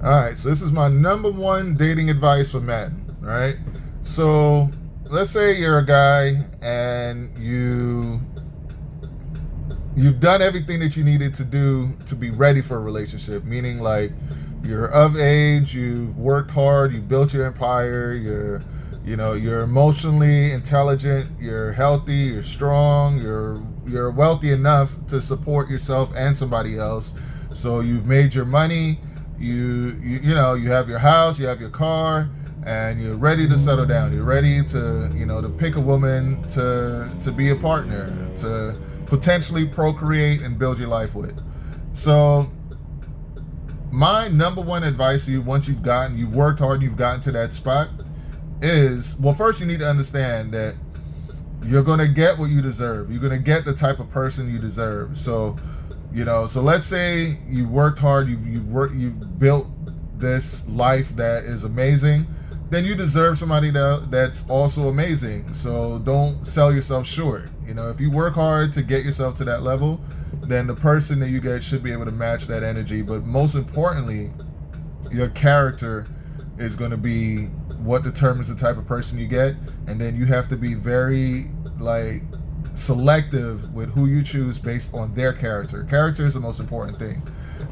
All right, so this is my number one dating advice for men, right? So let's say you're a guy and you've done everything that you needed to do to be ready for a relationship, meaning like you're of age, you've worked hard, you built your empire, you're emotionally intelligent, you're healthy, you're strong, you're wealthy enough to support yourself and somebody else. So you've made your money, you have your house, you have your car, and you're ready to settle down. You're ready to pick a woman to be a partner, to potentially procreate and build your life with. So my number one advice to you, once you've worked hard, you've gotten to that spot, is, well, first you need to understand that you're going to get what you deserve. You're going to get the type of person you deserve. So let's say you worked hard, you've built this life that is amazing, then you deserve somebody that's also amazing. So don't sell yourself short. If you work hard to get yourself to that level, then the person that you get should be able to match that energy. But most importantly, your character is going to be what determines the type of person you get. And then you have to be very selective with who you choose based on their character. Character is the most important thing.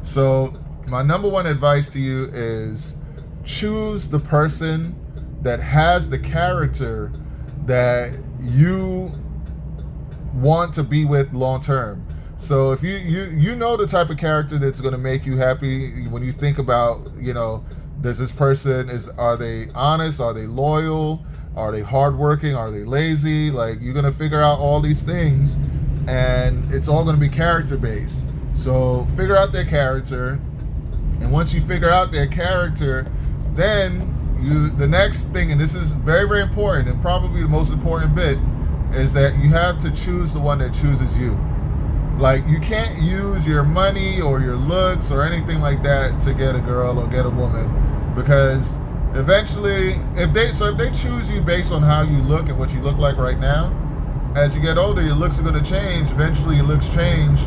So my number one advice to you is choose the person that has the character that you want to be with long term. So if you know the type of character that's going to make you happy, when you think about, does this person, are they honest, are they loyal, are they hardworking, are they lazy? You're going to figure out all these things, and it's all going to be character based. So figure out their character, and once you figure out their character, then the next thing, and this is very, very important, and probably the most important bit, is that you have to choose the one that chooses you. You can't use your money or your looks or anything like that to get a girl or get a woman, because eventually, if they choose you based on how you look and what you look like right now, as you get older, your looks are going to change. Eventually, your looks change,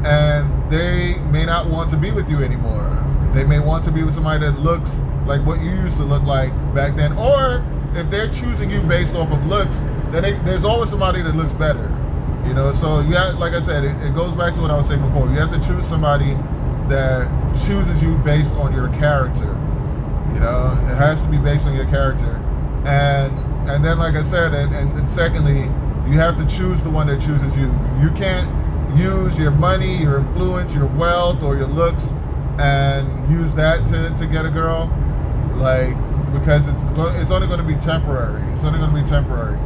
and they may not want to be with you anymore. They may want to be with somebody that looks like what you used to look like back then. Or if they're choosing you based off of looks, then there's always somebody that looks better. So you have, like I said, it goes back to what I was saying before. You have to choose somebody that chooses you based on your character. It has to be based on your character. And then, like I said, and secondly, you have to choose the one that chooses you. You can't use your money, your influence, your wealth, or your looks and use that to get a girl, because it's only going to be temporary. It's only going to be temporary.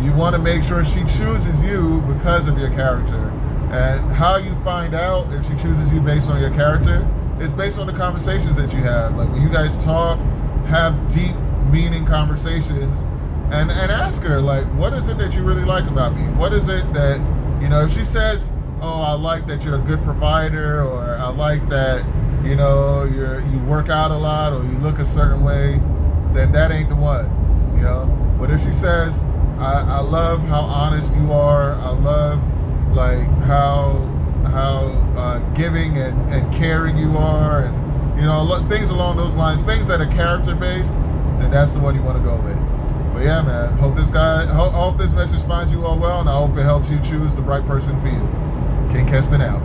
You want to make sure she chooses you because of your character. And how you find out if she chooses you based on your character is based on the conversations that you have. When you guys talk, have deep, meaning conversations, and ask her, what is it that you really like about me? What is it that, if she says, oh, I like that you're a good provider, or I like that, you work out a lot, or you look a certain way, then that ain't the one, But if she says, I love how honest you are, I love how giving and caring you are, and things along those lines, things that are character based, then that's the one you want to go with. But yeah, man, hope this message finds you all well, and I hope it helps you choose the right person for you. King Keston out.